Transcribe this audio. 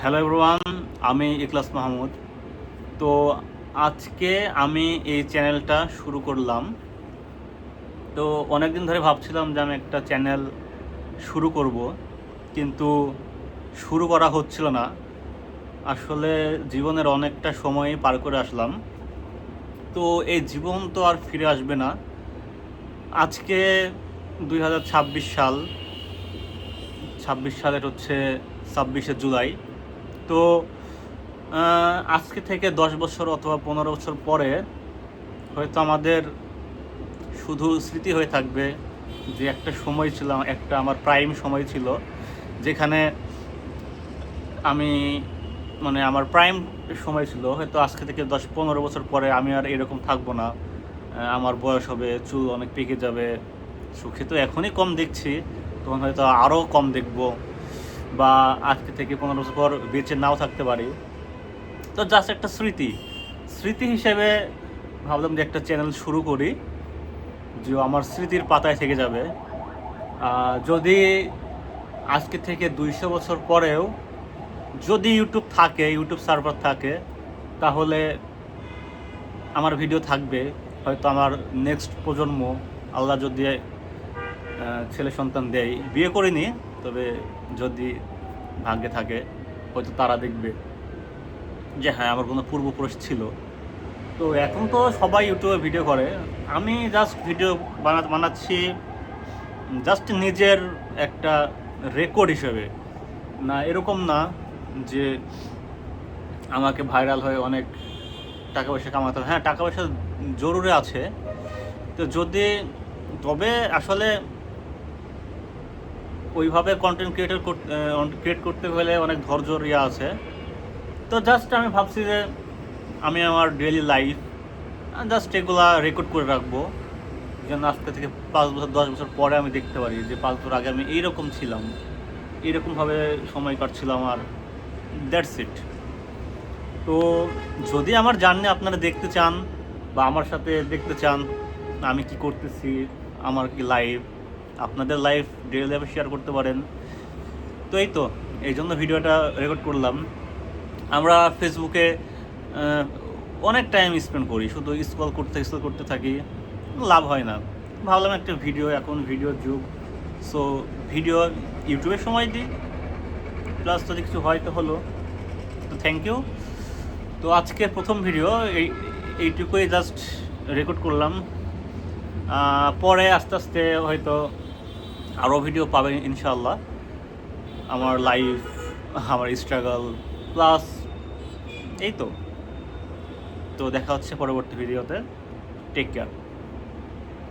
Hello everyone, আমি ইখলাস মাহমুদ। তো আজকে আমি এই চ্যানেলটা শুরু করলাম। তো অনেক দিন ধরে ভাবছিলাম যে আমি একটা চ্যানেল শুরু করব, কিন্তু শুরু করা হচ্ছিল না। আসলে জীবনের অনেকটা সময় পার করে আসলাম, তো এই জীবন তো আর ফিরে আসবে না। আজকে 2026 সাল, 26 সালের হচ্ছে 26শে জুলাই। তো আজকে থেকে 10 বছর অথবা 15 বছর পরে হয়তো আমাদের শুধু স্মৃতি হয়ে থাকবে যে একটা সময় ছিল, একটা আমার প্রাইম সময় ছিল, যেখানে আমি আমার প্রাইম সময় ছিল। হয়তো আজকে থেকে 10-15 বছর পরে আমি আর এরকম থাকবো না। আমার বয়স হবে, চুল অনেক পেকে যাবে। সুখে তো এখনই কম দেখছি, তখন হয়তো আরও কম দেখব, বা আজকে থেকে 15 বছর পর বেঁচে নাও থাকতে পারি। তো জাস্ট একটা স্মৃতি স্মৃতি হিসেবে ভাবলাম যে একটা চ্যানেল শুরু করি, যে আমার স্মৃতির পাতায় থেকে যাবে। যদি আজকে থেকে 200 বছর পরেও যদি ইউটিউব থাকে, ইউটিউব সার্ভার থাকে, তাহলে আমার ভিডিও থাকবে। হয়তো আমার নেক্সট প্রজন্ম, আল্লাহ যদি ছেলে সন্তান দেয়, বিয়ে করিনি, তবে যদি ভাগ্যে থাকে হয়তো তারা দেখবে যে হ্যাঁ, আমার কোনো পূর্বপুরুষ ছিল। তো এখন তো সবাই ইউটিউবে ভিডিও করে, আমি জাস্ট ভিডিও বানাচ্ছি জাস্ট নিজের একটা রেকর্ড হিসেবে। না, এরকম না যে আমাকে ভাইরাল হয়ে অনেক টাকা পয়সা কামাতে হবে। হ্যাঁ, টাকা পয়সা জরুরি আছে, তো যদি, তবে আসলে ওইভাবে কন্টেন্ট ক্রিয়েট করতে হলে অনেক ধৈর্যর আছে। তো জাস্ট আমি ভাবছি যে আমি আমার ডেইলি লাইফ জাস্ট এগুলা রেকর্ড করে রাখবো, যেন আজকে থেকে 5 বছর 10 বছর পরে আমি দেখতে পারি যে 5 বছর আগে আমি এইরকম ছিলাম, এইরকমভাবে সময় কাটছিলাম। আর দ্যাটস ইট। তো যদি আমার জার্নি আপনারা দেখতে চান, বা আমার সাথে দেখতে চান আমি কি করতেছি, আমার কি লাইফ, আপনাদের লাইফ ডেইলি লাইফে শেয়ার করতে পারেন। তো এই জন্য ভিডিওটা রেকর্ড করলাম। আমরা ফেসবুকে অনেক টাইম স্পেন্ড করি, শুধু স্ক্রল করতে থাকি, লাভ হয় না। ভাবলাম একটা ভিডিও, এখন ভিডিওর যুগ, সো ভিডিও ইউটিউবে সময় দিই, প্লাস যদি কিছু হয় তো হলো। তো থ্যাংক ইউ। তো আজকে প্রথম ভিডিও এইটুকুই জাস্ট রেকর্ড করলাম। পরে আস্তে আস্তে হয়তো আরও ভিডিও পাবেন ইনশাল্লাহ, আমার লাইফ, আমার স্ট্রাগল, প্লাস এই তো। তো দেখা হচ্ছে পরবর্তী ভিডিওতে। Take care.